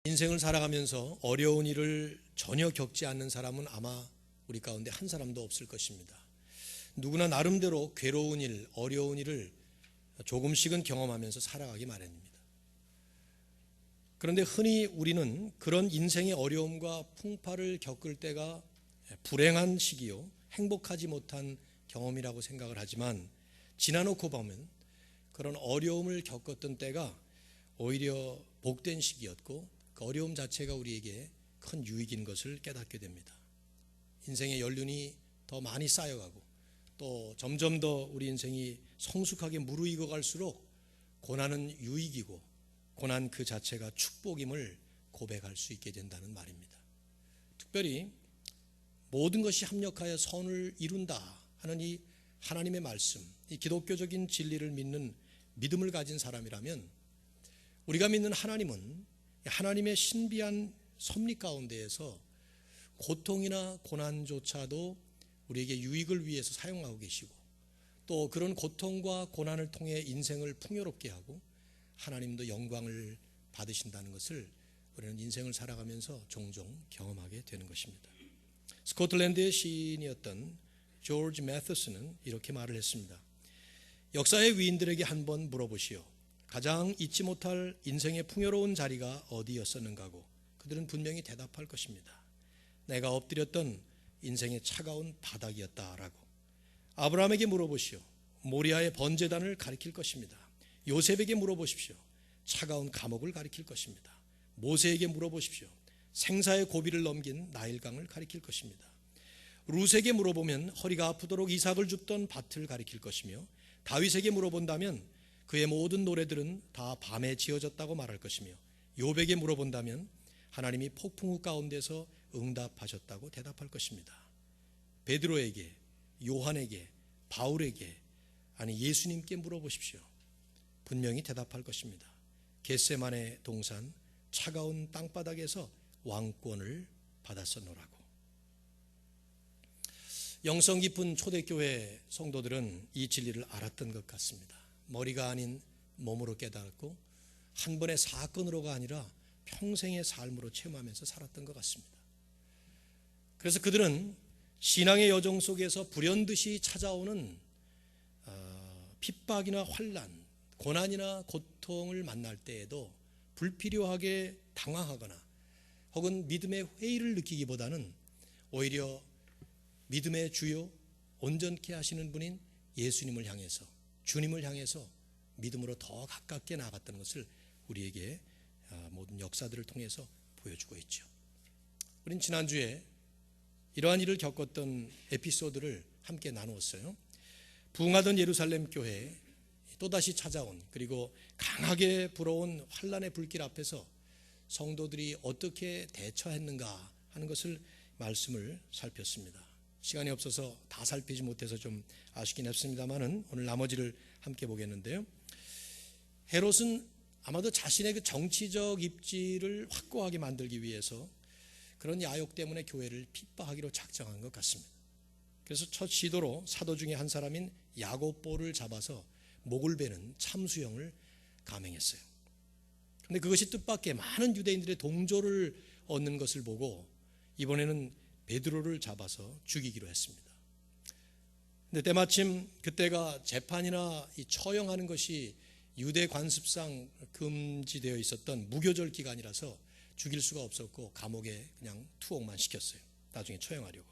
인생을 살아가면서 어려운 일을 전혀 겪지 않는 사람은 아마 우리 가운데 한 사람도 없을 것입니다. 누구나 나름대로 괴로운 일, 어려운 일을 조금씩은 경험하면서 살아가기 마련입니다. 그런데 흔히 우리는 그런 인생의 어려움과 풍파를 겪을 때가 불행한 시기요, 행복하지 못한 경험이라고 생각을 하지만 지나놓고 보면 그런 어려움을 겪었던 때가 오히려 복된 시기였고 그 어려움 자체가 우리에게 큰 유익인 것을 깨닫게 됩니다. 인생의 연륜이 더 많이 쌓여가고 또 점점 더 우리 인생이 성숙하게 무르익어 갈수록 고난은 유익이고 고난 그 자체가 축복임을 고백할 수 있게 된다는 말입니다. 특별히 모든 것이 합력하여 선을 이룬다 하는 이 하나님의 말씀, 이 기독교적인 진리를 믿는 믿음을 가진 사람이라면 우리가 믿는 하나님은 하나님의 신비한 섭리 가운데에서 고통이나 고난조차도 우리에게 유익을 위해서 사용하고 계시고 또 그런 고통과 고난을 통해 인생을 풍요롭게 하고 하나님도 영광을 받으신다는 것을 우리는 인생을 살아가면서 종종 경험하게 되는 것입니다. 스코틀랜드의 시인이었던 조지 매서스는 이렇게 말을 했습니다. 역사의 위인들에게 한번 물어보시오. 가장 잊지 못할 인생의 풍요로운 자리가 어디였었는가고 그들은 분명히 대답할 것입니다. 내가 엎드렸던 인생의 차가운 바닥이었다라고. 아브라함에게 물어보시오. 모리아의 번제단을 가리킬 것입니다. 요셉에게 물어보십시오. 차가운 감옥을 가리킬 것입니다. 모세에게 물어보십시오. 생사의 고비를 넘긴 나일강을 가리킬 것입니다. 룻에게 물어보면 허리가 아프도록 이삭을 줍던 밭을 가리킬 것이며 다윗에게 물어본다면 그의 모든 노래들은 다 밤에 지어졌다고 말할 것이며 욥에게 물어본다면 하나님이 폭풍우 가운데서 응답하셨다고 대답할 것입니다. 베드로에게, 요한에게, 바울에게, 아니 예수님께 물어보십시오. 분명히 대답할 것입니다. 겟세마네 동산 차가운 땅바닥에서 왕권을 받았었노라고. 영성 깊은 초대교회 성도들은 이 진리를 알았던 것 같습니다. 머리가 아닌 몸으로 깨달았고 한 번의 사건으로가 아니라 평생의 삶으로 체험하면서 살았던 것 같습니다. 그래서 그들은 신앙의 여정 속에서 불현듯이 찾아오는 핍박이나 환난, 고난이나 고통을 만날 때에도 불필요하게 당황하거나 혹은 믿음의 회의를 느끼기보다는 오히려 믿음의 주요 온전케 하시는 분인 예수님을 향해서, 주님을 향해서 믿음으로 더 가깝게 나아갔다는 것을 우리에게 모든 역사들을 통해서 보여주고 있죠. 우린 지난주에 이러한 일을 겪었던 에피소드를 함께 나누었어요. 부흥하던 예루살렘 교회에 또다시 찾아온 그리고 강하게 불어온 환난의 불길 앞에서 성도들이 어떻게 대처했는가 하는 것을 말씀을 살폈습니다. 시간이 없어서 다 살피지 못해서 좀 아쉽긴 했습니다만은 오늘 나머지를 함께 보겠는데요. 헤롯은 아마도 자신의 그 정치적 입지를 확고하게 만들기 위해서 그런 야욕 때문에 교회를 핍박하기로 작정한 것 같습니다. 그래서 첫 시도로 사도 중에 한 사람인 야고보를 잡아서 목을 베는 참수형을 감행했어요. 그런데 그것이 뜻밖의 많은 유대인들의 동조를 얻는 것을 보고 이번에는 베드로를 잡아서 죽이기로 했습니다. 근데 때마침 그때가 재판이나 이 처형하는 것이 유대 관습상 금지되어 있었던 무교절 기간이라서 죽일 수가 없었고 감옥에 그냥 투옥만 시켰어요. 나중에 처형하려고.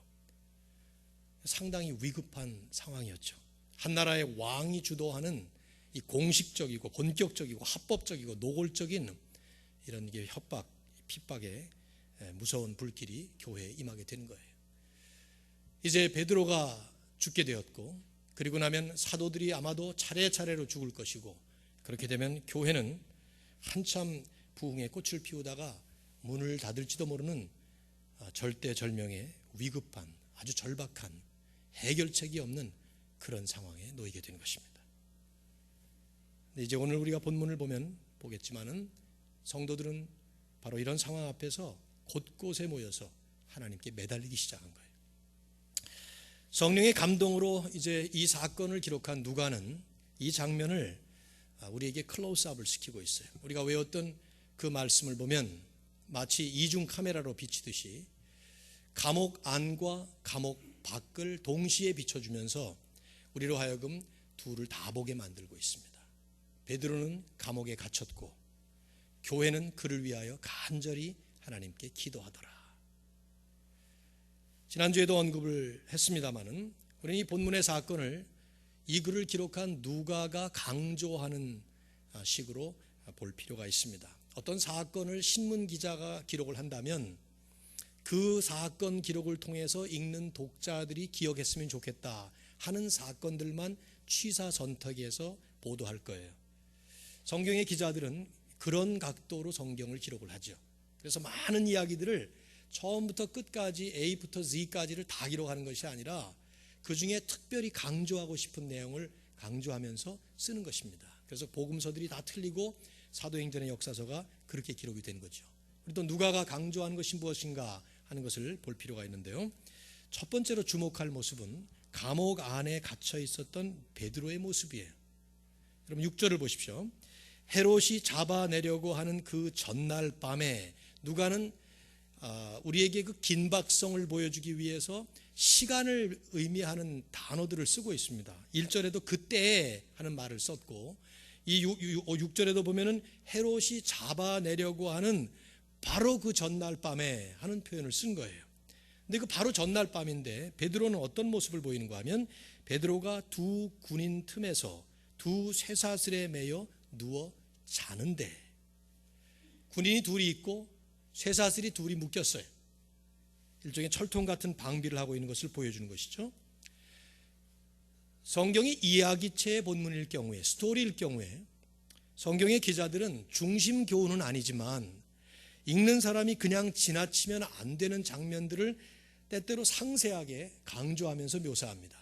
상당히 위급한 상황이었죠. 한 나라의 왕이 주도하는 이 공식적이고 본격적이고 합법적이고 노골적인 이런 게 협박, 핍박의 무서운 불길이 교회에 임하게 된 거예요. 이제 베드로가 죽게 되었고 그리고 나면 사도들이 아마도 차례차례로 죽을 것이고 그렇게 되면 교회는 한참 부흥의 꽃을 피우다가 문을 닫을지도 모르는 절대절명의 위급한 아주 절박한 해결책이 없는 그런 상황에 놓이게 되는 것입니다. 이제 오늘 우리가 본문을 보면 보겠지만은 성도들은 바로 이런 상황 앞에서 곳곳에 모여서 하나님께 매달리기 시작한 거예요. 성령의 감동으로 이제 이 사건을 기록한 누가는 이 장면을 우리에게 클로즈업을 시키고 있어요. 우리가 외웠던 그 말씀을 보면 마치 이중 카메라로 비치듯이 감옥 안과 감옥 밖을 동시에 비춰주면서 우리로 하여금 둘을 다 보게 만들고 있습니다. 베드로는 감옥에 갇혔고 교회는 그를 위하여 간절히 하나님께 기도하더라. 지난주에도 언급을 했습니다마는 우리는 이 본문의 사건을 이 글을 기록한 누가가 강조하는 식으로 볼 필요가 있습니다. 어떤 사건을 신문 기자가 기록을 한다면 그 사건 기록을 통해서 읽는 독자들이 기억했으면 좋겠다 하는 사건들만 취사선택해서 보도할 거예요. 성경의 기자들은 그런 각도로 성경을 기록을 하죠. 그래서 많은 이야기들을 처음부터 끝까지 A부터 Z까지를 다 기록하는 것이 아니라 그 중에 특별히 강조하고 싶은 내용을 강조하면서 쓰는 것입니다. 그래서 복음서들이 다 틀리고 사도행전의 역사서가 그렇게 기록이 된 거죠. 그리고 또 누가가 강조하는 것이 무엇인가 하는 것을 볼 필요가 있는데요. 첫 번째로 주목할 모습은 감옥 안에 갇혀 있었던 베드로의 모습이에요. 여러분 6절을 보십시오. 헤롯이 잡아내려고 하는 그 전날 밤에 누가는 우리에게 그 긴박성을 보여주기 위해서 시간을 의미하는 단어들을 쓰고 있습니다. 1절에도 그때 하는 말을 썼고 이 6절에도 보면은 헤롯이 잡아내려고 하는 바로 그 전날 밤에 하는 표현을 쓴 거예요. 근데 그 바로 전날 밤인데 베드로는 어떤 모습을 보이는가 하면 베드로가 두 군인 틈에서 두 쇠사슬에 매여 누워 자는데 군인이 둘이 있고 쇠사슬이 둘이 묶였어요. 일종의 철통 같은 방비를 하고 있는 것을 보여주는 것이죠. 성경이 이야기체의 본문일 경우에, 스토리일 경우에 성경의 기자들은 중심 교훈은 아니지만 읽는 사람이 그냥 지나치면 안 되는 장면들을 때때로 상세하게 강조하면서 묘사합니다.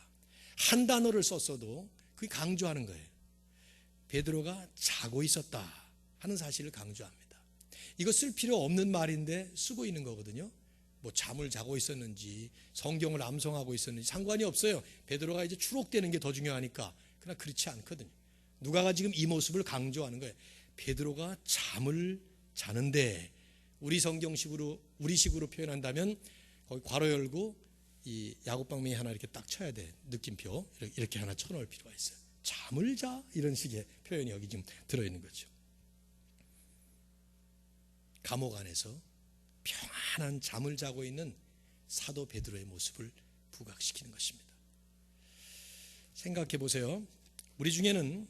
한 단어를 썼어도 그게 강조하는 거예요. 베드로가 자고 있었다 하는 사실을 강조합니다. 이거 쓸 필요 없는 말인데 쓰고 있는 거거든요. 뭐 잠을 자고 있었는지 성경을 암송하고 있었는지 상관이 없어요. 베드로가 이제 추록되는 게 더 중요하니까. 그러나 그렇지 않거든요. 누가가 지금 이 모습을 강조하는 거예요. 베드로가 잠을 자는데 우리 성경식으로 우리식으로 표현한다면 거기 괄호 열고 이 야구방망이 하나 이렇게 딱 쳐야 돼. 느낌표 이렇게 하나 쳐놓을 필요가 있어요. 잠을 자 이런 식의 표현이 여기 지금 들어있는 거죠. 감옥 안에서 평안한 잠을 자고 있는 사도 베드로의 모습을 부각시키는 것입니다. 생각해 보세요. 우리 중에는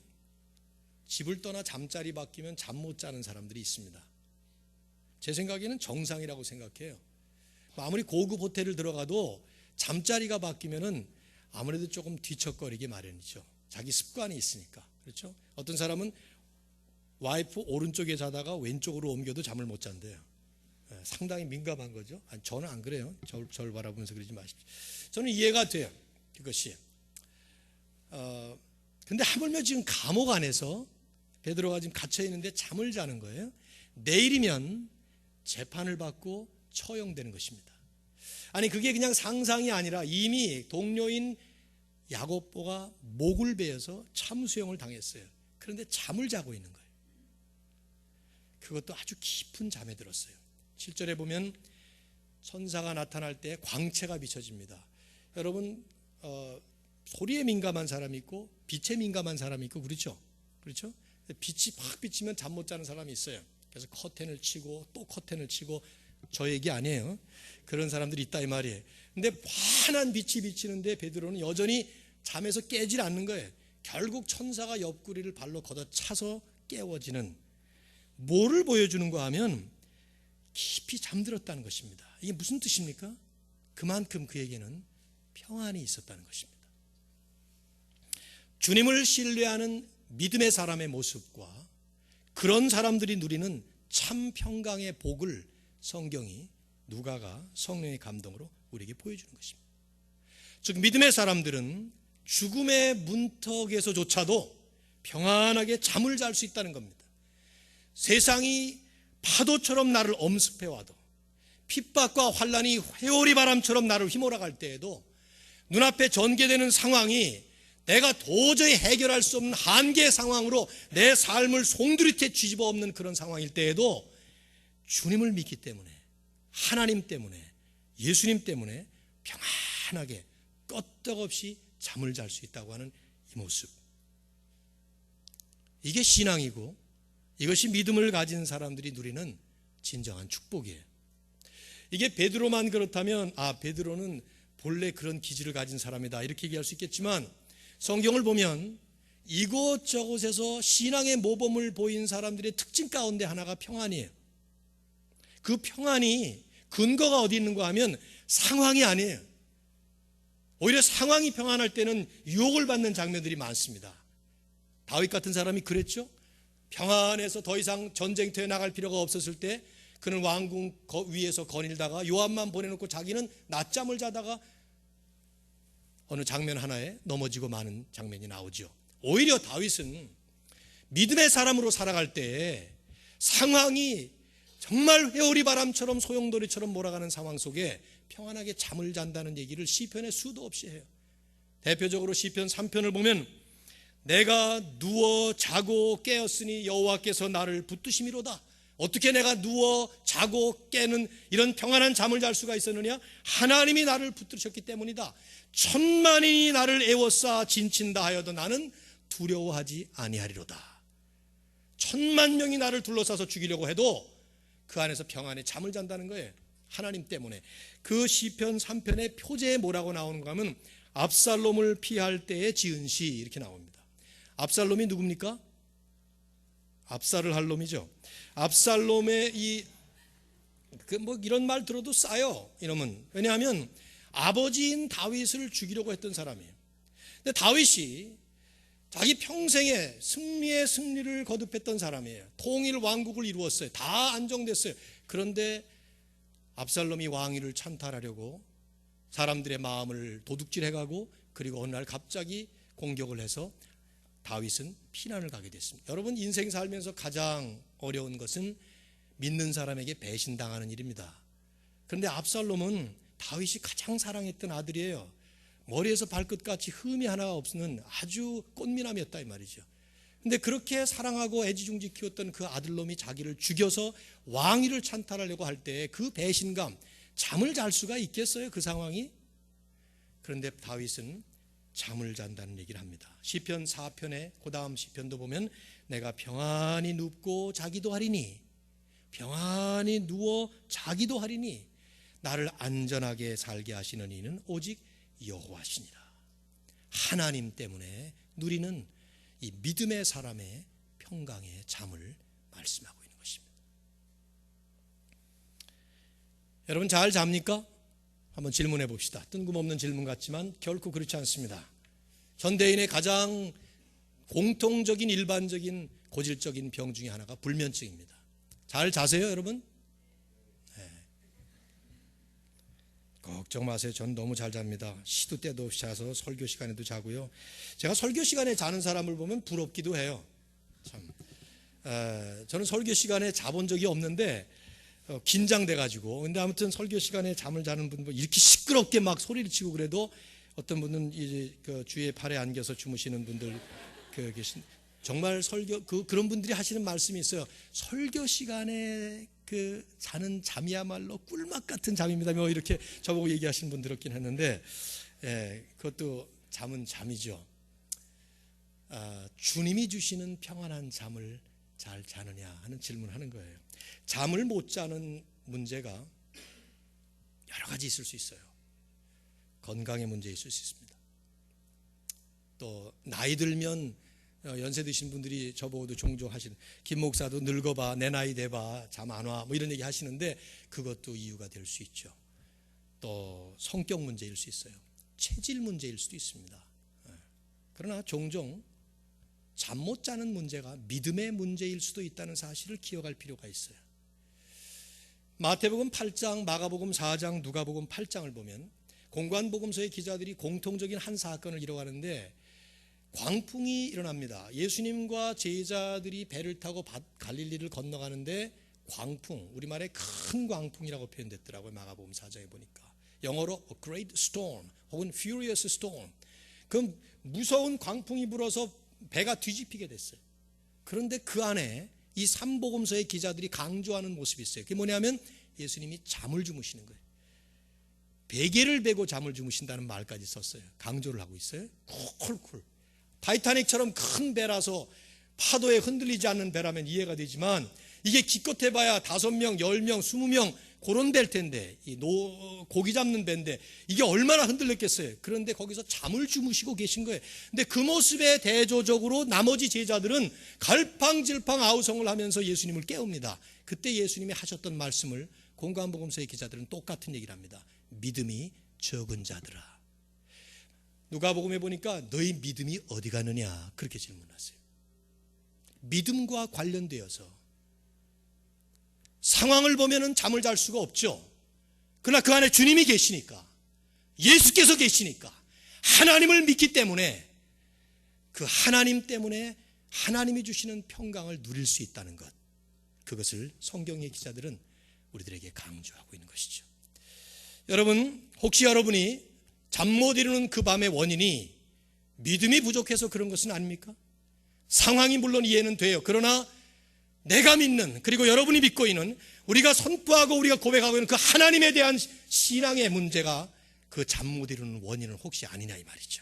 집을 떠나 잠자리 바뀌면 잠 못 자는 사람들이 있습니다. 제 생각에는 정상이라고 생각해요. 아무리 고급 호텔을 들어가도 잠자리가 바뀌면은 아무래도 조금 뒤척거리게 마련이죠. 자기 습관이 있으니까. 그렇죠? 어떤 사람은 와이프 오른쪽에 자다가 왼쪽으로 옮겨도 잠을 못 잔대요. 상당히 민감한 거죠. 아니, 저는 안 그래요. 저를 바라보면서 그러지 마십시오. 저는 이해가 돼요. 그것이. 근데 하물며 지금 감옥 안에서 베드로가 지금 갇혀 있는데 잠을 자는 거예요. 내일이면 재판을 받고 처형되는 것입니다. 아니 그게 그냥 상상이 아니라 이미 동료인 야고보가 목을 베어서 참수형을 당했어요. 그런데 잠을 자고 있는 거예요. 그것도 아주 깊은 잠에 들었어요. 7절에 보면 천사가 나타날 때 광채가 비춰집니다. 여러분 소리에 민감한 사람이 있고 빛에 민감한 사람이 있고 그렇죠? 그렇죠? 빛이 팍 비치면 잠 못 자는 사람이 있어요. 그래서 커튼을 치고 또 커튼을 치고 저 얘기 아니에요. 그런 사람들이 있다 이 말이에요. 근데 환한 빛이 비치는데 베드로는 여전히 잠에서 깨질 않는 거예요. 결국 천사가 옆구리를 발로 걷어차서 깨워지는 뭐를 보여주는가 하면 깊이 잠들었다는 것입니다. 이게 무슨 뜻입니까? 그만큼 그에게는 평안이 있었다는 것입니다. 주님을 신뢰하는 믿음의 사람의 모습과 그런 사람들이 누리는 참 평강의 복을 성경이 누가가 성령의 감동으로 우리에게 보여주는 것입니다. 즉 믿음의 사람들은 죽음의 문턱에서조차도 평안하게 잠을 잘 수 있다는 겁니다. 세상이 파도처럼 나를 엄습해와도 핍박과 환난이 회오리 바람처럼 나를 휘몰아갈 때에도 눈앞에 전개되는 상황이 내가 도저히 해결할 수 없는 한계 상황으로 내 삶을 송두리째 뒤집어 엎는 그런 상황일 때에도 주님을 믿기 때문에, 하나님 때문에, 예수님 때문에 평안하게 끄떡없이 잠을 잘 수 있다고 하는 이 모습, 이게 신앙이고 이것이 믿음을 가진 사람들이 누리는 진정한 축복이에요. 이게 베드로만 그렇다면 베드로는 본래 그런 기질을 가진 사람이다 이렇게 얘기할 수 있겠지만, 성경을 보면 이곳저곳에서 신앙의 모범을 보인 사람들의 특징 가운데 하나가 평안이에요. 그 평안이 근거가 어디 있는가 하면 상황이 아니에요. 오히려 상황이 평안할 때는 유혹을 받는 장면들이 많습니다. 다윗 같은 사람이 그랬죠. 평안해서 더 이상 전쟁터에 나갈 필요가 없었을 때 그는 왕궁 위에서 거닐다가 요압만 보내놓고 자기는 낮잠을 자다가 어느 장면 하나에 넘어지고 마는 장면이 나오죠. 오히려 다윗은 믿음의 사람으로 살아갈 때 상황이 정말 회오리 바람처럼 소용돌이처럼 몰아가는 상황 속에 평안하게 잠을 잔다는 얘기를 시편에 수도 없이 해요. 대표적으로 시편 3편을 보면 내가 누워 자고 깨었으니 여호와께서 나를 붙드심이로다. 어떻게 내가 누워 자고 깨는 이런 평안한 잠을 잘 수가 있었느냐? 하나님이 나를 붙드셨기 때문이다. 천만인이 나를 애워싸 진친다 하여도 나는 두려워하지 아니하리로다. 10,000,000명이 나를 둘러싸서 죽이려고 해도 그 안에서 평안에 잠을 잔다는 거예요. 하나님 때문에. 그 시편 3편의 표제에 뭐라고 나오는가 하면 압살롬을 피할 때에 지은 시 이렇게 나옵니다. 압살롬이 누굽니까? 압살을 할 놈이죠. 압살롬의 이런 말 들어도 싸요. 이놈은. 왜냐하면 아버지인 다윗을 죽이려고 했던 사람이에요. 근데 다윗이 자기 평생에 승리의 승리를 거듭했던 사람이에요. 통일 왕국을 이루었어요. 다 안정됐어요. 그런데 압살롬이 왕위를 찬탈하려고 사람들의 마음을 도둑질해가고 그리고 어느 날 갑자기 공격을 해서 다윗은 피난을 가게 됐습니다. 여러분, 인생 살면서 가장 어려운 것은 믿는 사람에게 배신당하는 일입니다. 그런데 압살롬은 다윗이 가장 사랑했던 아들이에요. 머리에서 발끝까지 흠이 하나가 없는 아주 꽃미남이었다 이 말이죠. 근데 그렇게 사랑하고 애지중지 키웠던 그 아들놈이 자기를 죽여서 왕위를 찬탈하려고 할 때 그 배신감, 잠을 잘 수가 있겠어요? 그 상황이? 그런데 다윗은 잠을 잔다는 얘기를 합니다. 시편 4편에 그 다음 시편도 보면 내가 평안히 눕고 자기도 하리니, 평안히 누워 자기도 하리니 나를 안전하게 살게 하시는 이는 오직 여호와시니라. 하나님 때문에 누리는 이 믿음의 사람의 평강의 잠을 말씀하고 있는 것입니다. 여러분 잘 잡니까? 한번 질문해 봅시다. 뜬금없는 질문 같지만 결코 그렇지 않습니다. 현대인의 가장 공통적인 일반적인 고질적인 병 중에 하나가 불면증입니다. 잘 자세요, 여러분? 네. 걱정 마세요. 전 너무 잘 잡니다. 시도 때도 없이 자서 설교 시간에도 자고요. 제가 설교 시간에 자는 사람을 보면 부럽기도 해요. 참, 저는 설교 시간에 자본 적이 없는데 긴장돼가지고. 근데 아무튼 설교 시간에 잠을 자는 분들 이렇게 시끄럽게 막 소리를 치고 그래도 어떤 분은 이제 그 주위에 팔에 안겨서 주무시는 분들 계신, 정말 설교 그런 분들이 하시는 말씀이 있어요. 설교 시간에 그 자는 잠이야말로 꿀맛 같은 잠입니다. 뭐 이렇게 저보고 얘기하시는 분들 있긴 했는데, 그것도 잠은 잠이죠. 주님이 주시는 평안한 잠을 잘 자느냐 하는 질문을 하는 거예요. 잠을 못 자는 문제가 여러 가지 있을 수 있어요. 건강의 문제 있을 수 있습니다. 또 나이 들면 연세 드신 분들이 저보고도 종종 하시는, 김 목사도 늙어봐, 내 나이 돼봐, 잠 안 와, 뭐 이런 얘기 하시는데 그것도 이유가 될 수 있죠. 또 성격 문제일 수 있어요. 체질 문제일 수도 있습니다. 그러나 종종 잠 못 자는 문제가 믿음의 문제일 수도 있다는 사실을 기억할 필요가 있어요. 마태복음 8장, 마가복음 4장, 누가복음 8장을 보면 공관복음서의 기자들이 공통적인 한 사건을 이뤄가는데 광풍이 일어납니다. 예수님과 제자들이 배를 타고 갈릴리를 건너가는데 광풍, 우리말에 큰 광풍이라고 표현됐더라고요. 마가복음 4장에 보니까 영어로 a great storm 혹은 furious storm, 그 무서운 광풍이 불어서 배가 뒤집히게 됐어요. 그런데 그 안에 이 삼복음서의 기자들이 강조하는 모습이 있어요. 그게 뭐냐면 예수님이 잠을 주무시는 거예요. 베개를 베고 잠을 주무신다는 말까지 썼어요. 강조를 하고 있어요. 쿨쿨. 타이타닉처럼 큰 배라서 파도에 흔들리지 않는 배라면 이해가 되지만 이게 기껏 해봐야 5명, 10명, 20명 그런 배일 텐데 고기 잡는 배인데 이게 얼마나 흔들렸겠어요. 그런데 거기서 잠을 주무시고 계신 거예요. 근데 그 모습에 대조적으로 나머지 제자들은 갈팡질팡 아우성을 하면서 예수님을 깨웁니다. 그때 예수님이 하셨던 말씀을 공관복음서의 기자들은 똑같은 얘기를 합니다. 믿음이 적은 자들아. 누가복음에 보니까 너희 믿음이 어디 가느냐 그렇게 질문하세요. 믿음과 관련되어서 상황을 보면은 잠을 잘 수가 없죠. 그러나 그 안에 주님이 계시니까, 예수께서 계시니까, 하나님을 믿기 때문에 그 하나님 때문에 하나님이 주시는 평강을 누릴 수 있다는 것, 그것을 성경의 기자들은 우리들에게 강조하고 있는 것이죠. 여러분, 혹시 여러분이 잠 못 이루는 그 밤의 원인이 믿음이 부족해서 그런 것은 아닙니까? 상황이 물론 이해는 돼요. 그러나 내가 믿는, 그리고 여러분이 믿고 있는, 우리가 선포하고 우리가 고백하고 있는 그 하나님에 대한 신앙의 문제가 그 잠 못 이루는 원인은 혹시 아니냐 이 말이죠.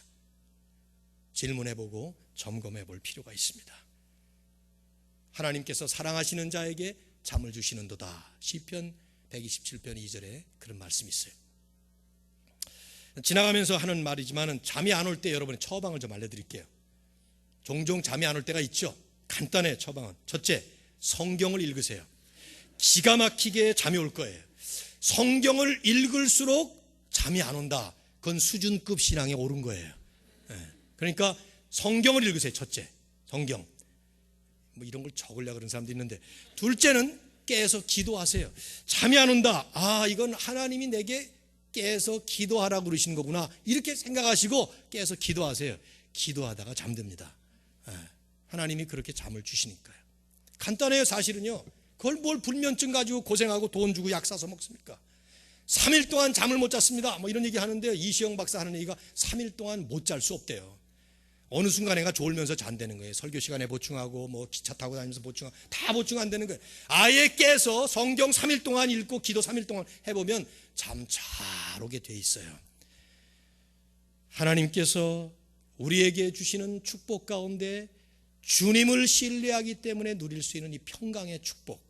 질문해보고 점검해볼 필요가 있습니다. 하나님께서 사랑하시는 자에게 잠을 주시는도다. 시편 127편 2절에 그런 말씀이 있어요. 지나가면서 하는 말이지만 잠이 안 올 때 여러분의 처방을 좀 알려드릴게요. 종종 잠이 안 올 때가 있죠. 간단해. 처방은 첫째, 성경을 읽으세요. 기가 막히게 잠이 올 거예요. 성경을 읽을수록 잠이 안 온다. 그건 수준급 신앙에 오른 거예요. 그러니까 성경을 읽으세요. 첫째, 성경. 뭐 이런 걸 적으려고 그러는 사람도 있는데, 둘째는 깨서 기도하세요. 잠이 안 온다. 아, 이건 하나님이 내게 깨서 기도하라고 그러시는 거구나. 이렇게 생각하시고 깨서 기도하세요. 기도하다가 잠듭니다. 하나님이 그렇게 잠을 주시니까요. 간단해요. 사실은요. 그걸 뭘 불면증 가지고 고생하고 돈 주고 약 사서 먹습니까? 3일 동안 잠을 못 잤습니다. 뭐 이런 얘기 하는데요. 이시영 박사 하는 얘기가 3일 동안 못 잘 수 없대요. 어느 순간 애가 졸면서 잔다는 거예요. 설교 시간에 보충하고 뭐 기차 타고 다니면서 보충하고 다 보충 안 되는 거예요. 아예 깨서 성경 3일 동안 읽고 기도 3일 동안 해보면 잠 잘 오게 돼 있어요. 하나님께서 우리에게 주시는 축복 가운데 주님을 신뢰하기 때문에 누릴 수 있는 이 평강의 축복,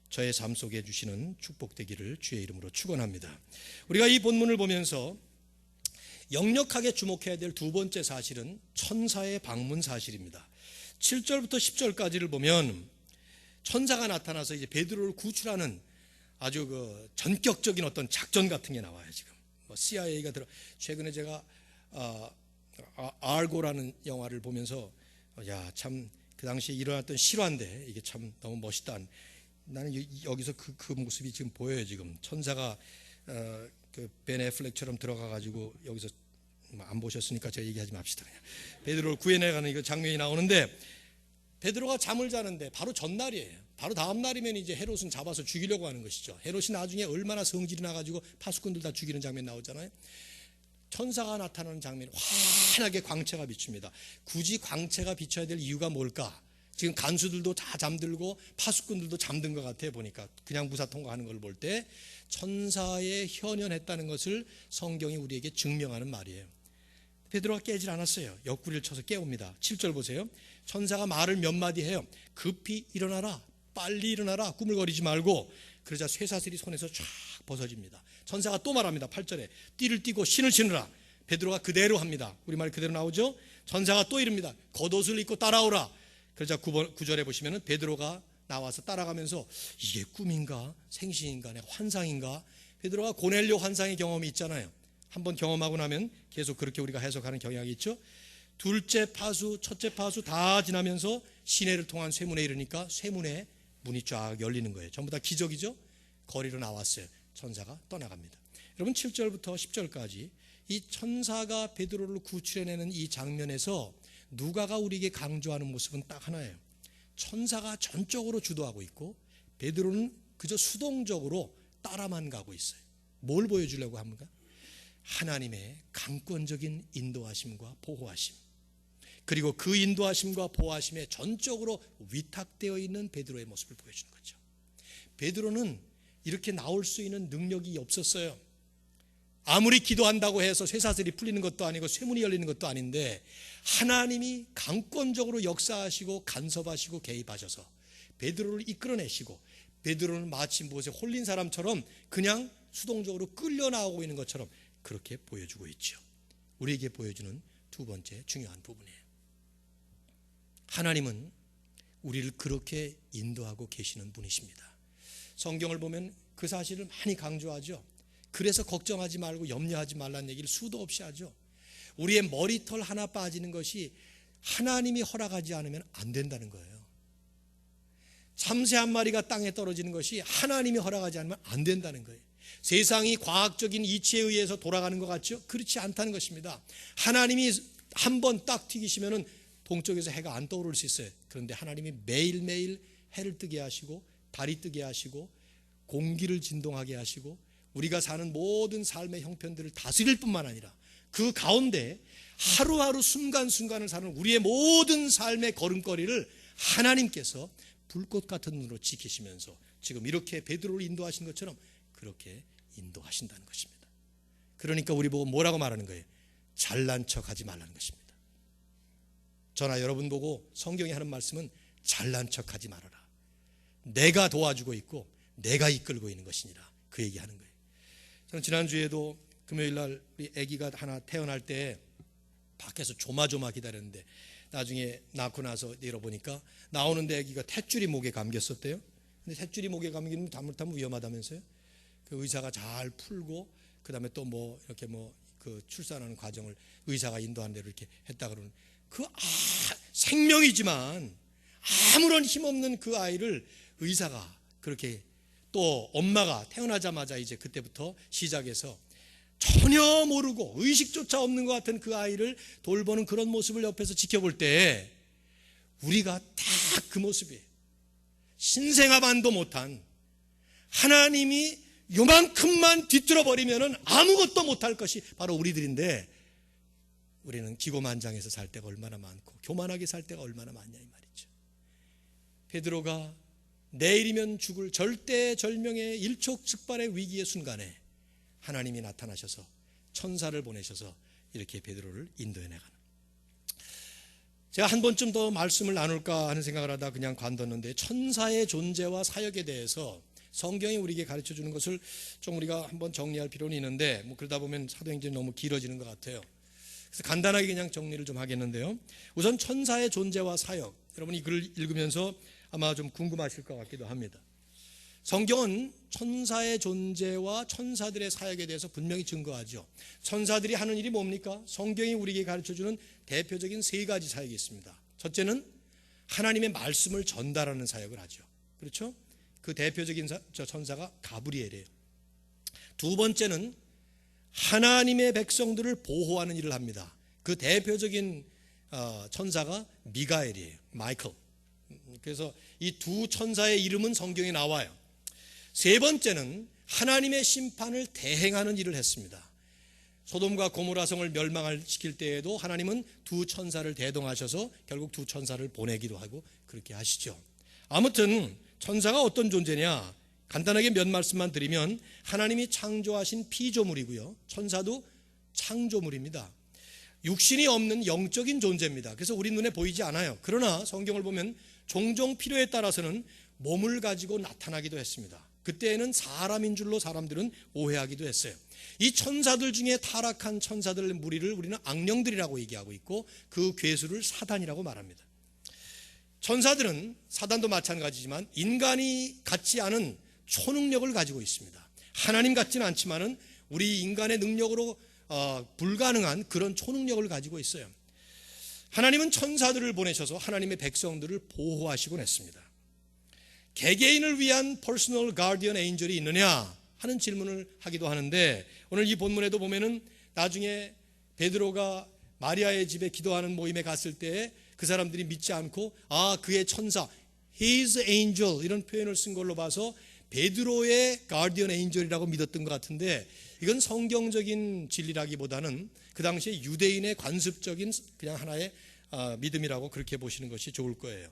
저의 삶 속에 주시는 축복 되기를 주의 이름으로 축원합니다. 우리가 이 본문을 보면서 역력하게 주목해야 될 두 번째 사실은 천사의 방문 사실입니다. 7절부터 10절까지를 보면 천사가 나타나서 이제 베드로를 구출하는 아주 그 전격적인 어떤 작전 같은 게 나와요. 지금 뭐 CIA가 최근에 제가 알고라는 영화를 보면서 야, 참 그 당시에 일어났던 실화인데 이게 참 너무 멋있다. 나는 여기서 그 모습이 지금 보여요. 지금 천사가 그 벤 애플렉처럼 들어가 가지고 여기서 안 보셨으니까 제가 얘기하지 맙시다. 그냥 베드로를 구해내가는 이거 장면이 나오는데, 베드로가 잠을 자는데 바로 전날이에요. 바로 다음 날이면 이제 헤롯은 잡아서 죽이려고 하는 것이죠. 헤롯이 나중에 얼마나 성질이 나가지고 파수꾼들 다 죽이는 장면 나오잖아요. 천사가 나타나는 장면이 환하게 광채가 비춥니다. 굳이 광채가 비춰야 될 이유가 뭘까? 지금 간수들도 다 잠들고 파수꾼들도 잠든 것 같아. 보니까 그냥 무사 통과하는 걸 볼 때 천사에 현현했다는 것을 성경이 우리에게 증명하는 말이에요. 베드로가 깨질 않았어요. 옆구리를 쳐서 깨웁니다. 7절 보세요. 천사가 말을 몇 마디 해요. 급히 일어나라, 빨리 일어나라, 꾸물거리지 말고. 그러자 쇠사슬이 손에서 쫙 벗어집니다. 천사가 또 말합니다. 8절에 띠를 띠고 신을 신으라. 베드로가 그대로 합니다. 우리말 그대로 나오죠. 천사가 또 이릅니다. 겉옷을 입고 따라오라. 그러자 9절에 보시면 베드로가 나와서 따라가면서 이게 꿈인가 생신인가 환상인가. 베드로가 고넬료 환상의 경험이 있잖아요. 한번 경험하고 나면 계속 그렇게 우리가 해석하는 경향이 있죠. 둘째 파수, 첫째 파수 다 지나면서 시내를 통한 쇠문에 이르니까 쇠문에 문이 쫙 열리는 거예요. 전부 다 기적이죠. 거리로 나왔어요. 천사가 떠나갑니다. 여러분 7절부터 10절까지 이 천사가 베드로를 구출해내는 이 장면에서 누가가 우리에게 강조하는 모습은 딱 하나예요. 천사가 전적으로 주도하고 있고 베드로는 그저 수동적으로 따라만 가고 있어요. 뭘 보여주려고 합니까? 하나님의 강권적인 인도하심과 보호하심. 그리고 그 인도하심과 보호하심에 전적으로 위탁되어 있는 베드로의 모습을 보여주는 거죠. 베드로는 이렇게 나올 수 있는 능력이 없었어요. 아무리 기도한다고 해서 쇠사슬이 풀리는 것도 아니고 쇠문이 열리는 것도 아닌데 하나님이 강권적으로 역사하시고 간섭하시고 개입하셔서 베드로를 이끌어내시고 베드로는 마치 무엇에 홀린 사람처럼 그냥 수동적으로 끌려 나오고 있는 것처럼 그렇게 보여주고 있죠. 우리에게 보여주는 두 번째 중요한 부분이에요. 하나님은 우리를 그렇게 인도하고 계시는 분이십니다. 성경을 보면 그 사실을 많이 강조하죠. 그래서 걱정하지 말고 염려하지 말라는 얘기를 수도 없이 하죠. 우리의 머리털 하나 빠지는 것이 하나님이 허락하지 않으면 안 된다는 거예요. 참새 한 마리가 땅에 떨어지는 것이 하나님이 허락하지 않으면 안 된다는 거예요. 세상이 과학적인 이치에 의해서 돌아가는 것 같죠? 그렇지 않다는 것입니다. 하나님이 한 번 딱 튀기시면 동쪽에서 해가 안 떠오를 수 있어요. 그런데 하나님이 매일매일 해를 뜨게 하시고 달이 뜨게 하시고 공기를 진동하게 하시고 우리가 사는 모든 삶의 형편들을 다스릴 뿐만 아니라 그 가운데 하루하루 순간순간을 사는 우리의 모든 삶의 걸음걸이를 하나님께서 불꽃 같은 눈으로 지키시면서 지금 이렇게 베드로를 인도하신 것처럼 그렇게 인도하신다는 것입니다. 그러니까 우리 보고 뭐라고 말하는 거예요? 잘난 척하지 말라는 것입니다. 저나 여러분 보고 성경이 하는 말씀은 잘난 척하지 말아라. 내가 도와주고 있고 내가 이끌고 있는 것이니라. 그 얘기하는 거예요. 저는 지난주에도 금요일 날 우리 아기가 하나 태어날 때 밖에서 조마조마 기다렸는데 나중에 낳고 나서 내려보니까 나오는데 아기가 탯줄이 목에 감겼었대요. 근데 탯줄이 목에 감기면 잘못하면 위험하다면서요. 그 의사가 잘 풀고 그다음에 또 뭐 이렇게 뭐 그 출산하는 과정을 의사가 인도하는 대로 이렇게 했다 그러는 그 생명이지만 아무런 힘없는 그 아이를 의사가 그렇게 또 엄마가 태어나자마자 이제 그때부터 시작해서 전혀 모르고 의식조차 없는 것 같은 그 아이를 돌보는 그런 모습을 옆에서 지켜볼 때 우리가 다 그 모습이에요. 신생아반도 못한 하나님이 요만큼만 뒤틀어 버리면 아무것도 못할 것이 바로 우리들인데 우리는 기고만장해서 살 때가 얼마나 많고 교만하게 살 때가 얼마나 많냐 이 말이죠. 베드로가 내일이면 죽을 절대절명의 일촉즉발의 위기의 순간에 하나님이 나타나셔서 천사를 보내셔서 이렇게 베드로를 인도해 나가는. 제가 한 번쯤 더 말씀을 나눌까 하는 생각을 하다 그냥 관뒀는데 천사의 존재와 사역에 대해서 성경이 우리에게 가르쳐주는 것을 좀 우리가 한번 정리할 필요는 있는데 뭐 그러다 보면 사도행전이 너무 길어지는 것 같아요. 그래서 간단하게 그냥 정리를 좀 하겠는데요. 우선 천사의 존재와 사역, 여러분이 이 글을 읽으면서 아마 좀 궁금하실 것 같기도 합니다. 성경은 천사의 존재와 천사들의 사역에 대해서 분명히 증거하죠. 천사들이 하는 일이 뭡니까? 성경이 우리에게 가르쳐주는 대표적인 세 가지 사역이 있습니다. 첫째는 하나님의 말씀을 전달하는 사역을 하죠. 그렇죠? 그 대표적인 천사가 가브리엘이에요. 두 번째는 하나님의 백성들을 보호하는 일을 합니다. 그 대표적인 천사가 미가엘이에요. 마이클. 그래서 이 두 천사의 이름은 성경에 나와요. 세 번째는 하나님의 심판을 대행하는 일을 했습니다. 소돔과 고모라 성을 멸망시킬 때에도 하나님은 두 천사를 대동하셔서 결국 두 천사를 보내기도 하고 그렇게 하시죠. 아무튼 천사가 어떤 존재냐, 간단하게 몇 말씀만 드리면 하나님이 창조하신 피조물이고요, 천사도 창조물입니다. 육신이 없는 영적인 존재입니다. 그래서 우리 눈에 보이지 않아요. 그러나 성경을 보면 종종 필요에 따라서는 몸을 가지고 나타나기도 했습니다. 그때에는 사람인 줄로 사람들은 오해하기도 했어요. 이 천사들 중에 타락한 천사들 무리를 우리는 악령들이라고 얘기하고 있고 그 괴수를 사단이라고 말합니다. 천사들은 사단도 마찬가지지만 인간이 갖지 않은 초능력을 가지고 있습니다. 하나님 같지는 않지만은 우리 인간의 능력으로 불가능한 그런 초능력을 가지고 있어요. 하나님은 천사들을 보내셔서 하나님의 백성들을 보호하시곤 했습니다. 개개인을 위한 퍼스널 가디언 에인절이 있느냐 하는 질문을 하기도 하는데 오늘 이 본문에도 보면은 나중에 베드로가 마리아의 집에 기도하는 모임에 갔을 때 그 사람들이 믿지 않고 그의 천사 His angel 이런 표현을 쓴 걸로 봐서 베드로의 가디언 에인절이라고 믿었던 것 같은데 이건 성경적인 진리라기보다는 그 당시에 유대인의 관습적인 그냥 하나의 믿음이라고 그렇게 보시는 것이 좋을 거예요.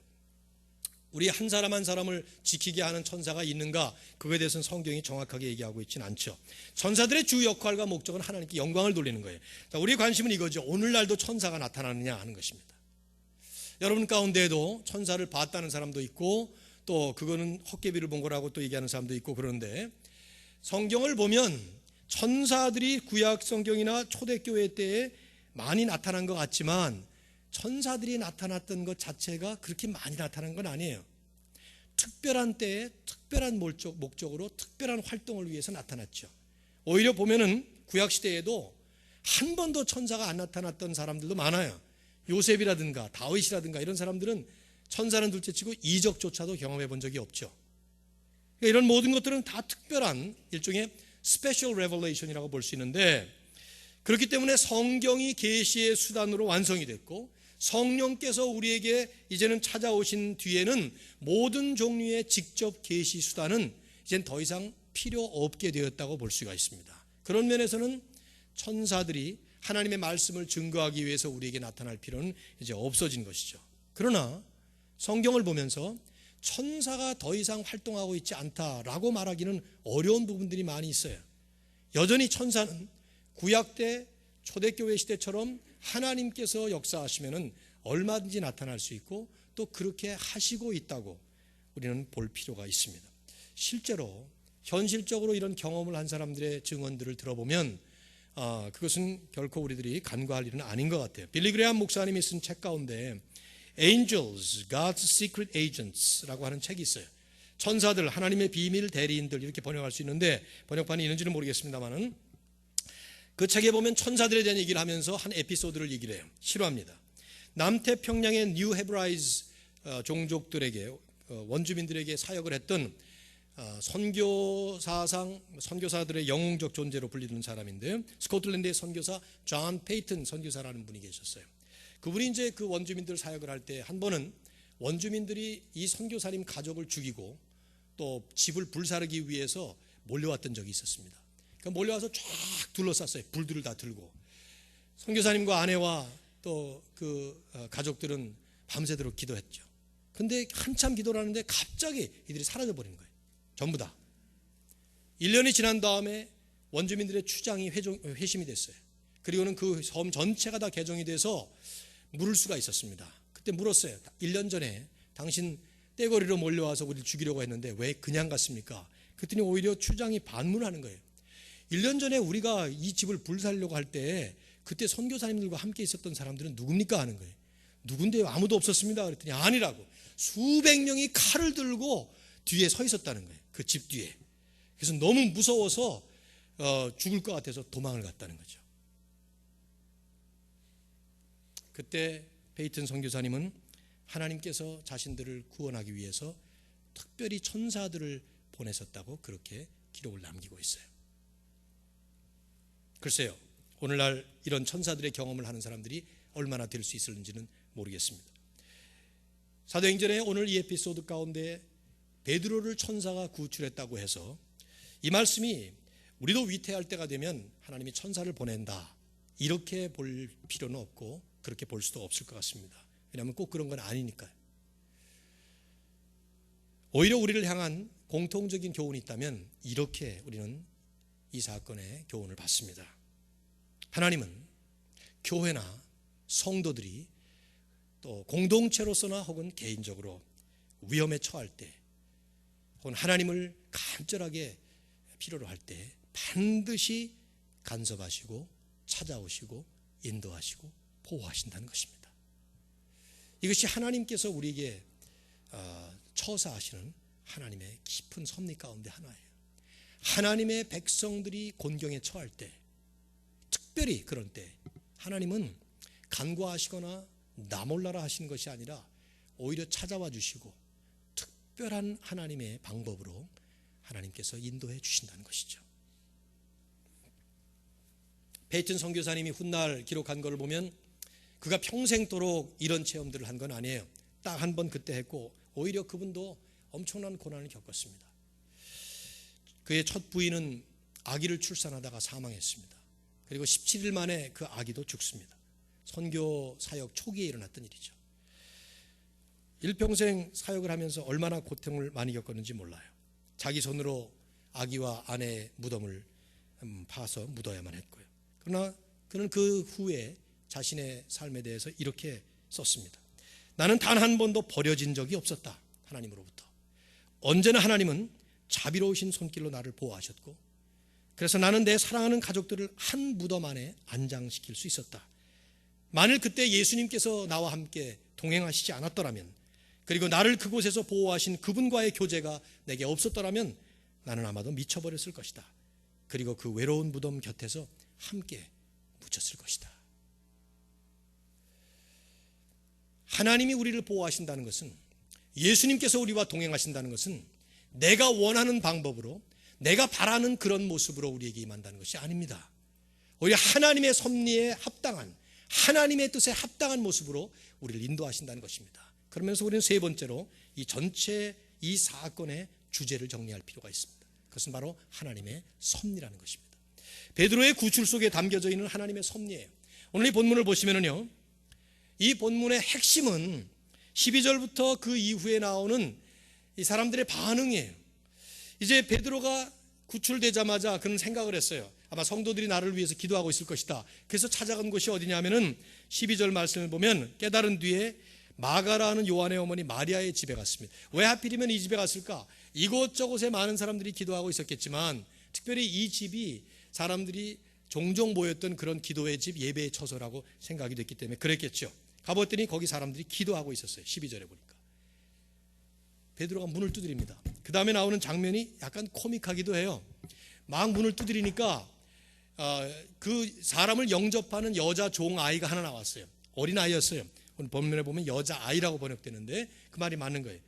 우리 한 사람 한 사람을 지키게 하는 천사가 있는가? 그거에 대해서는 성경이 정확하게 얘기하고 있지는 않죠. 천사들의 주 역할과 목적은 하나님께 영광을 돌리는 거예요. 자, 우리의 관심은 이거죠. 오늘날도 천사가 나타나느냐 하는 것입니다. 여러분 가운데에도 천사를 봤다는 사람도 있고 또 그거는 헛개비를 본 거라고 또 얘기하는 사람도 있고 그런데 성경을 보면 천사들이 구약 성경이나 초대교회 때에 많이 나타난 것 같지만 천사들이 나타났던 것 자체가 그렇게 많이 나타난 건 아니에요. 특별한 때에 특별한 목적으로 특별한 활동을 위해서 나타났죠. 오히려 보면은 구약시대에도 한 번도 천사가 안 나타났던 사람들도 많아요. 요셉이라든가 다윗이라든가 이런 사람들은 천사는 둘째치고 이적조차도 경험해 본 적이 없죠. 그러니까 이런 모든 것들은 다 특별한 일종의 스페셜 레벨레이션이라고 볼 수 있는데 그렇기 때문에 성경이 계시의 수단으로 완성이 됐고 성령께서 우리에게 이제는 찾아오신 뒤에는 모든 종류의 직접 계시 수단은 이젠 더 이상 필요 없게 되었다고 볼 수가 있습니다. 그런 면에서는 천사들이 하나님의 말씀을 증거하기 위해서 우리에게 나타날 필요는 이제 없어진 것이죠. 그러나 성경을 보면서 천사가 더 이상 활동하고 있지 않다라고 말하기는 어려운 부분들이 많이 있어요. 여전히 천사는 구약 때 초대교회 시대처럼 하나님께서 역사하시면은 얼마든지 나타날 수 있고 또 그렇게 하시고 있다고 우리는 볼 필요가 있습니다. 실제로 현실적으로 이런 경험을 한 사람들의 증언들을 들어보면 그것은 결코 우리들이 간과할 일은 아닌 것 같아요. 빌리 그레이엄 목사님이 쓴 책 가운데 Angels, God's Secret Agents라고 하는 책이 있어요. 천사들, 하나님의 비밀 대리인들 이렇게 번역할 수 있는데 번역판이 있는지는 모르겠습니다만은 그 책에 보면 천사들에 대한 얘기를 하면서 한 에피소드를 얘기를 해요. 실화입니다. 남태평양의 뉴 헤브라이즈 종족들에게 원주민들에게 사역을 했던 선교사들의 영웅적 존재로 불리는 사람인데요. 스코틀랜드의 선교사 존 페이튼 선교사라는 분이 계셨어요. 그분이 이제 그 원주민들 사역을 할 때 한 번은 원주민들이 이 선교사님 가족을 죽이고 또 집을 불사르기 위해서 몰려왔던 적이 있었습니다. 그러니까 몰려와서 쫙 둘러쌌어요. 불들을 다 들고. 선교사님과 아내와 또 그 가족들은 밤새도록 기도했죠. 근데 한참 기도를 하는데 갑자기 이들이 사라져 버린 거예요. 전부 다. 1년이 지난 다음에 원주민들의 추장이 회심이 됐어요. 그리고는 그 섬 전체가 다 개종이 돼서 물을 수가 있었습니다. 그때 물었어요. 1년 전에 당신 떼거리로 몰려와서 우리를 죽이려고 했는데 왜 그냥 갔습니까? 그랬더니 오히려 추장이 반문하는 거예요. 1년 전에 우리가 이 집을 불살려고 할 때 그때 선교사님들과 함께 있었던 사람들은 누굽니까? 하는 거예요. 누군데요? 아무도 없었습니다. 그랬더니 아니라고. 수백 명이 칼을 들고 뒤에 서 있었다는 거예요. 그 집 뒤에. 그래서 너무 무서워서 죽을 것 같아서 도망을 갔다는 거죠. 그때 페이튼 선교사님은 하나님께서 자신들을 구원하기 위해서 특별히 천사들을 보내셨다고 그렇게 기록을 남기고 있어요. 글쎄요, 오늘날 이런 천사들의 경험을 하는 사람들이 얼마나 될 수 있을지는 모르겠습니다. 사도행전에 오늘 이 에피소드 가운데 베드로를 천사가 구출했다고 해서 이 말씀이 우리도 위태할 때가 되면 하나님이 천사를 보낸다 이렇게 볼 필요는 없고 그렇게 볼 수도 없을 것 같습니다. 왜냐하면 꼭 그런 건 아니니까요. 오히려 우리를 향한 공통적인 교훈이 있다면 이렇게 우리는 이 사건의 교훈을 받습니다. 하나님은 교회나 성도들이 또 공동체로서나 혹은 개인적으로 위험에 처할 때 혹은 하나님을 간절하게 필요로 할 때 반드시 간섭하시고 찾아오시고 인도하시고 보호하신다는 것입니다. 이것이 하나님께서 우리에게 처사하시는 하나님의 깊은 섭리 가운데 하나예요. 하나님의 백성들이 곤경에 처할 때 특별히 그런 때 하나님은 간과하시거나 나 몰라라 하시는 것이 아니라 오히려 찾아와 주시고 특별한 하나님의 방법으로 하나님께서 인도해 주신다는 것이죠. 페이튼 선교사님이 훗날 기록한 것을 보면 그가 평생도록 이런 체험들을 한 건 아니에요. 딱 한 번 그때 했고 오히려 그분도 엄청난 고난을 겪었습니다. 그의 첫 부인은 아기를 출산하다가 사망했습니다. 그리고 17일 만에 그 아기도 죽습니다. 선교 사역 초기에 일어났던 일이죠. 일평생 사역을 하면서 얼마나 고통을 많이 겪었는지 몰라요. 자기 손으로 아기와 아내의 무덤을 파서 묻어야만 했고요. 그러나 그는 그 후에 자신의 삶에 대해서 이렇게 썼습니다. 나는 단 한 번도 버려진 적이 없었다. 하나님으로부터. 언제나 하나님은 자비로우신 손길로 나를 보호하셨고, 그래서 나는 내 사랑하는 가족들을 한 무덤 안에 안장시킬 수 있었다. 만일 그때 예수님께서 나와 함께 동행하시지 않았더라면, 그리고 나를 그곳에서 보호하신 그분과의 교제가 내게 없었더라면 나는 아마도 미쳐버렸을 것이다. 그리고 그 외로운 무덤 곁에서 함께 묻혔을 것이다. 하나님이 우리를 보호하신다는 것은, 예수님께서 우리와 동행하신다는 것은 내가 원하는 방법으로, 내가 바라는 그런 모습으로 우리에게 임한다는 것이 아닙니다. 오히려 하나님의 섭리에 합당한, 하나님의 뜻에 합당한 모습으로 우리를 인도하신다는 것입니다. 그러면서 우리는 세 번째로 이 전체 이 사건의 주제를 정리할 필요가 있습니다. 그것은 바로 하나님의 섭리라는 것입니다. 베드로의 구출 속에 담겨져 있는 하나님의 섭리예요. 오늘 이 본문을 보시면은요, 이 본문의 핵심은 12절부터 그 이후에 나오는 이 사람들의 반응이에요. 이제 베드로가 구출되자마자 그는 생각을 했어요. 아마 성도들이 나를 위해서 기도하고 있을 것이다. 그래서 찾아간 곳이 어디냐면은 12절 말씀을 보면 깨달은 뒤에 마가라는 요한의 어머니 마리아의 집에 갔습니다. 왜 하필이면 이 집에 갔을까? 이곳저곳에 많은 사람들이 기도하고 있었겠지만 특별히 이 집이 사람들이 종종 모였던 그런 기도의 집, 예배의 처소라고 생각이 됐기 때문에 그랬겠죠. 가봤더니 거기 사람들이 기도하고 있었어요. 12절에 보니까 베드로가 문을 두드립니다. 그 다음에 나오는 장면이 약간 코믹하기도 해요. 막 문을 두드리니까 그 사람을 영접하는 여자 종 아이가 하나 나왔어요. 어린 아이였어요. 오늘 본문에 보면 여자 아이라고 번역되는데 그 말이 맞는 거예요.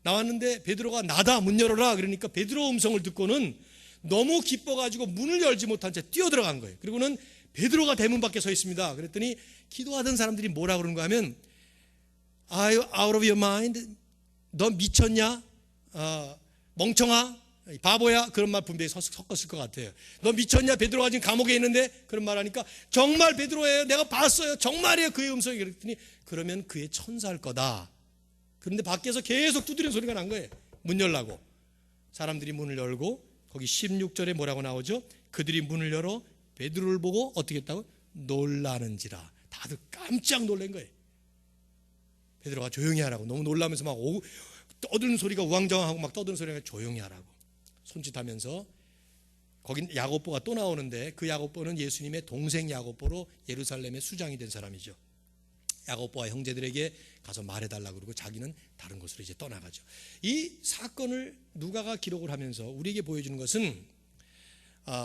나왔는데 베드로가 나다, 문 열어라. 그러니까 베드로 음성을 듣고는 너무 기뻐가지고 문을 열지 못한 채 뛰어들어간 거예요. 그리고는 베드로가 대문 밖에 서 있습니다. 그랬더니 기도하던 사람들이 뭐라 그러는 거 하면 Are you out of your mind? 너 미쳤냐? 멍청아? 바보야? 그런 말 분명히 섞었을 것 같아요. 너 미쳤냐? 베드로가 지금 감옥에 있는데 그런 말 하니까 정말 베드로예요. 내가 봤어요. 정말이에요. 그의 음성이. 그랬더니 그러면 그의 천사일 거다. 그런데 밖에서 계속 두드리는 소리가 난 거예요. 문 열라고. 사람들이 문을 열고 거기 16절에 뭐라고 나오죠? 그들이 문을 열어 베드로를 보고 어떻게 했다고? 놀라는지라. 다들 깜짝 놀란 거예요. 베드로가 조용히 하라고. 너무 놀라면서 막 떠드는 소리가 우왕좌왕하고 막 떠드는 소리가 조용히 하라고. 손짓하면서 거긴 야고보가 또 나오는데 그 야고보는 예수님의 동생 야고보로 예루살렘의 수장이 된 사람이죠. 야고보와 형제들에게 가서 말해달라고 그러고 자기는 다른 곳으로 이제 떠나가죠. 이 사건을 누가가 기록을 하면서 우리에게 보여주는 것은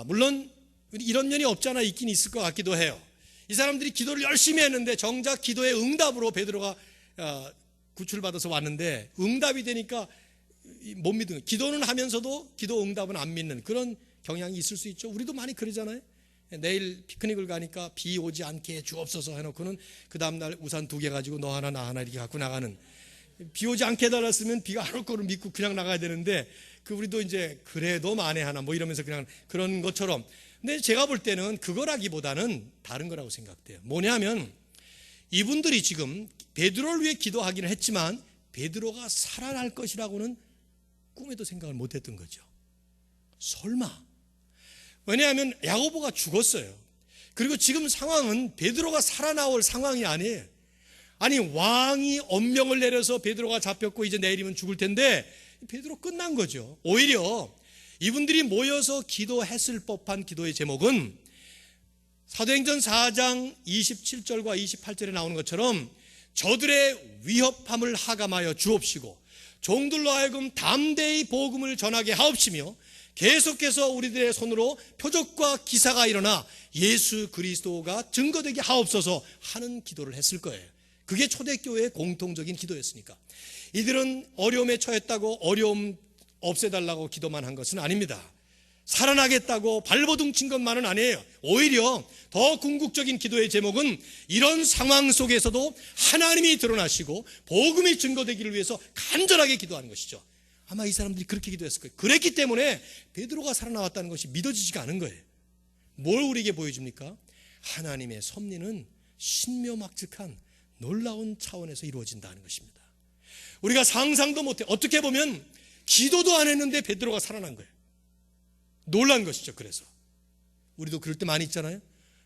물론 이런 면이 없잖아 있긴 있을 것 같기도 해요. 이 사람들이 기도를 열심히 했는데 정작 기도의 응답으로 베드로가 구출받아서 왔는데 응답이 되니까 못 믿는, 기도는 하면서도 기도 응답은 안 믿는 그런 경향이 있을 수 있죠. 우리도 많이 그러잖아요. 내일 피크닉을 가니까 비 오지 않게 주옵소서 해놓고는 그 다음날 우산 2개 가지고 너 하나 나 하나 이렇게 갖고 나가는, 비 오지 않게 해달랐으면 비가 안 올 거를 믿고 그냥 나가야 되는데 우리도 이제 그래도 만에 하나 뭐 이러면서 그냥 그런 것처럼. 근데 제가 볼 때는 그거라기보다는 다른 거라고 생각돼요. 뭐냐면 이분들이 지금 베드로를 위해 기도하기는 했지만 베드로가 살아날 것이라고는 꿈에도 생각을 못했던 거죠. 설마. 왜냐하면 야고보가 죽었어요. 그리고 지금 상황은 베드로가 살아나올 상황이 아니에요. 아니 왕이 엄명을 내려서 베드로가 잡혔고 이제 내일이면 죽을 텐데 베드로 끝난 거죠. 오히려 이분들이 모여서 기도했을 법한 기도의 제목은 사도행전 4장 27절과 28절에 나오는 것처럼 저들의 위협함을 하감하여 주옵시고 종들로 하여금 담대히 복음을 전하게 하옵시며 계속해서 우리들의 손으로 표적과 기사가 일어나 예수 그리스도가 증거되게 하옵소서 하는 기도를 했을 거예요. 그게 초대교회의 공통적인 기도였으니까. 이들은 어려움에 처했다고 어려움 없애달라고 기도만 한 것은 아닙니다. 살아나겠다고 발버둥 친 것만은 아니에요. 오히려 더 궁극적인 기도의 제목은 이런 상황 속에서도 하나님이 드러나시고 복음이 증거되기를 위해서 간절하게 기도하는 것이죠. 아마 이 사람들이 그렇게 기도했을 거예요. 그랬기 때문에 베드로가 살아나왔다는 것이 믿어지지가 않은 거예요. 뭘 우리에게 보여줍니까? 하나님의 섭리는 신묘막측한 놀라운 차원에서 이루어진다는 것입니다. 우리가 상상도 못해. 어떻게 보면 기도도 안 했는데 베드로가 살아난 거예요. 놀란 것이죠. 그래서 우리도 그럴 때 많이 있잖아요.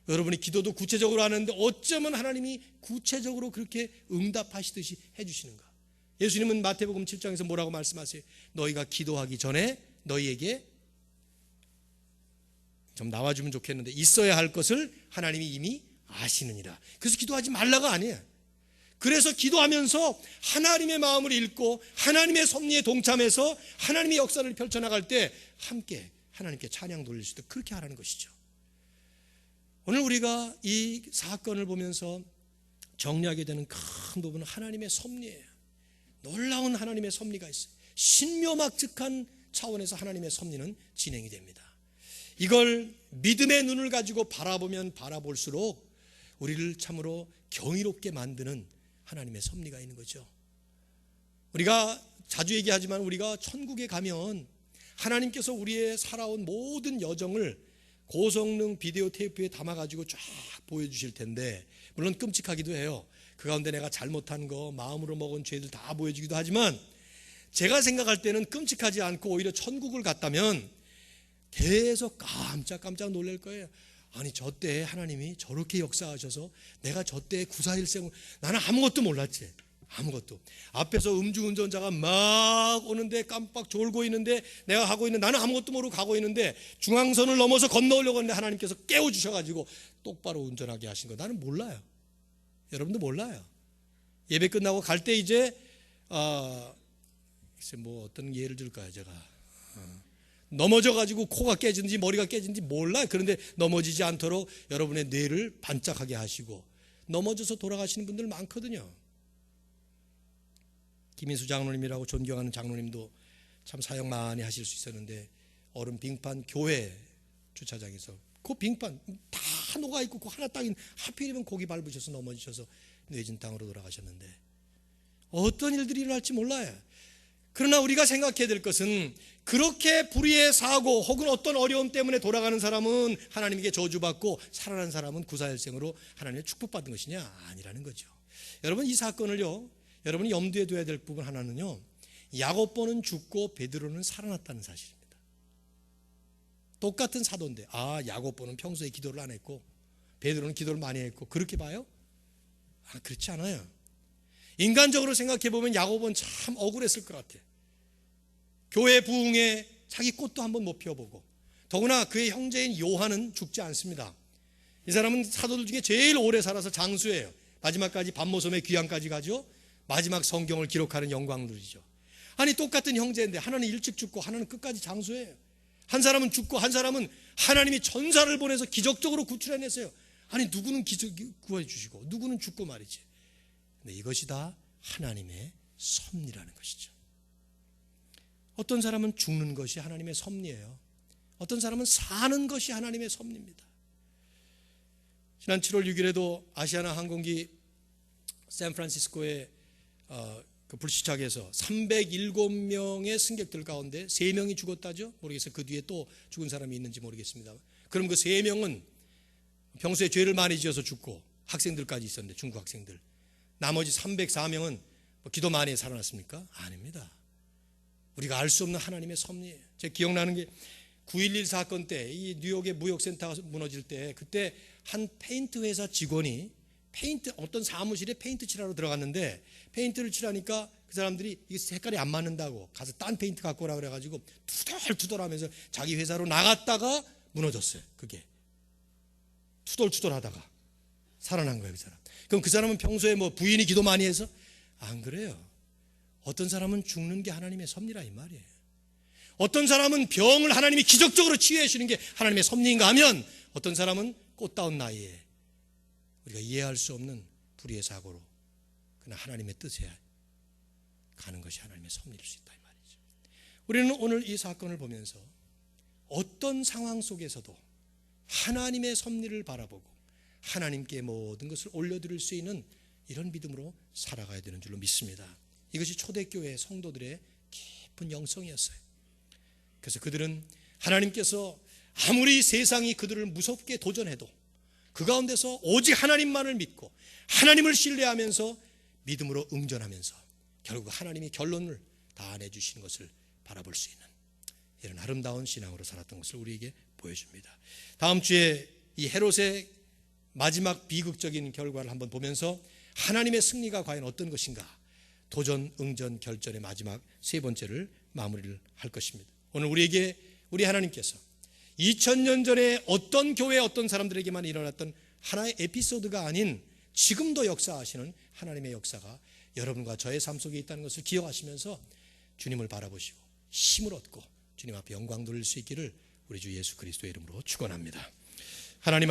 여러분이 기도도 구체적으로 하는데 어쩌면 하나님이 구체적으로 그렇게 응답하시듯이 해주시는가. 예수님은 마태복음 7장에서 뭐라고 말씀하세요? 너희가 기도하기 전에 너희에게 좀 나와주면 좋겠는데 있어야 할 것을 하나님이 이미 아시느니라. 그래서 기도하지 말라가 아니에요. 그래서 기도하면서 하나님의 마음을 읽고 하나님의 섭리에 동참해서 하나님의 역사를 펼쳐나갈 때 함께 하나님께 찬양 돌릴 수 있도록 그렇게 하라는 것이죠. 오늘 우리가 이 사건을 보면서 정리하게 되는 큰 부분은 하나님의 섭리예요. 놀라운 하나님의 섭리가 있어요. 신묘막측한 차원에서 하나님의 섭리는 진행이 됩니다. 이걸 믿음의 눈을 가지고 바라보면 바라볼수록 우리를 참으로 경이롭게 만드는 하나님의 섭리가 있는 거죠. 우리가 자주 얘기하지만 우리가 천국에 가면 하나님께서 우리의 살아온 모든 여정을 고성능 비디오 테이프에 담아가지고 쫙 보여주실 텐데, 물론 끔찍하기도 해요. 그 가운데 내가 잘못한 거, 마음으로 먹은 죄들 다 보여주기도 하지만 제가 생각할 때는 끔찍하지 않고 오히려 천국을 갔다면 계속 깜짝깜짝 놀랄 거예요. 아니 저 때 하나님이 저렇게 역사하셔서 내가 저 때 941생 나는 아무것도 몰랐지. 아무것도. 앞에서 음주운전자가 막 오는데 깜빡 졸고 있는데 내가 가고 있는데 나는 아무것도 모르고 가고 있는데 중앙선을 넘어서 건너오려고 하는데 하나님께서 깨워주셔가지고 똑바로 운전하게 하신 거 나는 몰라요. 여러분도 몰라요. 예배 끝나고 갈 때 이제 글쎄 뭐 어떤 예를 들까요 제가 넘어져가지고 코가 깨지는지 머리가 깨지는지 몰라요. 그런데 넘어지지 않도록 여러분의 뇌를 반짝하게 하시고 넘어져서 돌아가시는 분들 많거든요. 김인수 장로님이라고 존경하는 장로님도 참 사역 많이 하실 수 있었는데 얼음 빙판 교회 주차장에서 그 빙판 다 녹아있고 그 하나 땅인 하필이면 고기 밟으셔서 넘어지셔서 뇌진 땅으로 돌아가셨는데 어떤 일들이 일어날지 몰라요. 그러나 우리가 생각해야 될 것은 그렇게 불의의 사고 혹은 어떤 어려움 때문에 돌아가는 사람은 하나님에게 저주받고 살아난 사람은 구사일생으로 하나님의 축복받은 것이냐? 아니라는 거죠. 여러분 이 사건을요, 여러분이 염두에 둬야 될 부분 하나는요, 야고보는 죽고 베드로는 살아났다는 사실입니다. 똑같은 사도인데 야고보는 평소에 기도를 안 했고 베드로는 기도를 많이 했고 그렇게 봐요? 그렇지 않아요. 인간적으로 생각해 보면 야고보는 참 억울했을 것 같아요. 교회 부흥에 자기 꽃도 한번 못 피워보고 더구나 그의 형제인 요한은 죽지 않습니다. 이 사람은 사도들 중에 제일 오래 살아서 장수예요. 마지막까지 밤모섬의 귀향까지 가죠. 마지막 성경을 기록하는 영광들이죠. 아니 똑같은 형제인데 하나는 일찍 죽고 하나는 끝까지 장수예요. 한 사람은 죽고 한 사람은 하나님이 전사를 보내서 기적적으로 구출해냈어요. 아니 누구는 구해주시고 누구는 죽고 말이지. 근데 이것이 다 하나님의 섭리라는 것이죠. 어떤 사람은 죽는 것이 하나님의 섭리예요. 어떤 사람은 사는 것이 하나님의 섭리입니다. 지난 7월 6일에도 아시아나 항공기 샌프란시스코의 그 불시착에서 307명의 승객들 가운데 3명이 죽었다죠. 모르겠어요. 그 뒤에 또 죽은 사람이 있는지 모르겠습니다. 그럼 그 3명은 평소에 죄를 많이 지어서 죽고 학생들까지 있었는데 중국 학생들. 나머지 304명은 기도 많이 해서 살아났습니까? 아닙니다. 우리가 알 수 없는 하나님의 섭리예요. 제가 기억나는 게 9.11 사건 때 이 뉴욕의 무역센터가 무너질 때 그때 한 페인트 회사 직원이 어떤 사무실에 페인트 칠하러 들어갔는데 페인트를 칠하니까 그 사람들이 이 색깔이 안 맞는다고 가서 딴 페인트 갖고 오라 그래가지고 투덜투덜하면서 자기 회사로 나갔다가 무너졌어요. 그게 투덜투덜하다가 살아난 거예요. 그 사람. 그럼 그 사람은 평소에 뭐 부인이 기도 많이 해서 안 그래요. 어떤 사람은 죽는 게 하나님의 섭리라 이 말이에요. 어떤 사람은 병을 하나님이 기적적으로 치유해 주는 게 하나님의 섭리인가 하면 어떤 사람은 꽃다운 나이에 우리가 이해할 수 없는 불의의 사고로 그러나 하나님의 뜻에 가는 것이 하나님의 섭리일 수 있다 이 말이죠. 우리는 오늘 이 사건을 보면서 어떤 상황 속에서도 하나님의 섭리를 바라보고 하나님께 모든 것을 올려드릴 수 있는 이런 믿음으로 살아가야 되는 줄로 믿습니다. 이것이 초대교회 성도들의 깊은 영성이었어요. 그래서 그들은 하나님께서 아무리 세상이 그들을 무섭게 도전해도 그 가운데서 오직 하나님만을 믿고 하나님을 신뢰하면서 믿음으로 응전하면서 결국 하나님이 결론을 다 내주시는 것을 바라볼 수 있는 이런 아름다운 신앙으로 살았던 것을 우리에게 보여줍니다. 다음 주에 이 헤롯의 마지막 비극적인 결과를 한번 보면서 하나님의 승리가 과연 어떤 것인가, 도전, 응전, 결전의 마지막 세 번째를 마무리를 할 것입니다. 오늘 우리에게 우리 하나님께서 2000년 전에 어떤 교회 어떤 사람들에게만 일어났던 하나의 에피소드가 아닌 지금도 역사하시는 하나님의 역사가 여러분과 저의 삶 속에 있다는 것을 기억하시면서 주님을 바라보시고 힘을 얻고 주님 앞에 영광 돌릴 수 있기를 우리 주 예수 그리스도의 이름으로 축원합니다. 하나님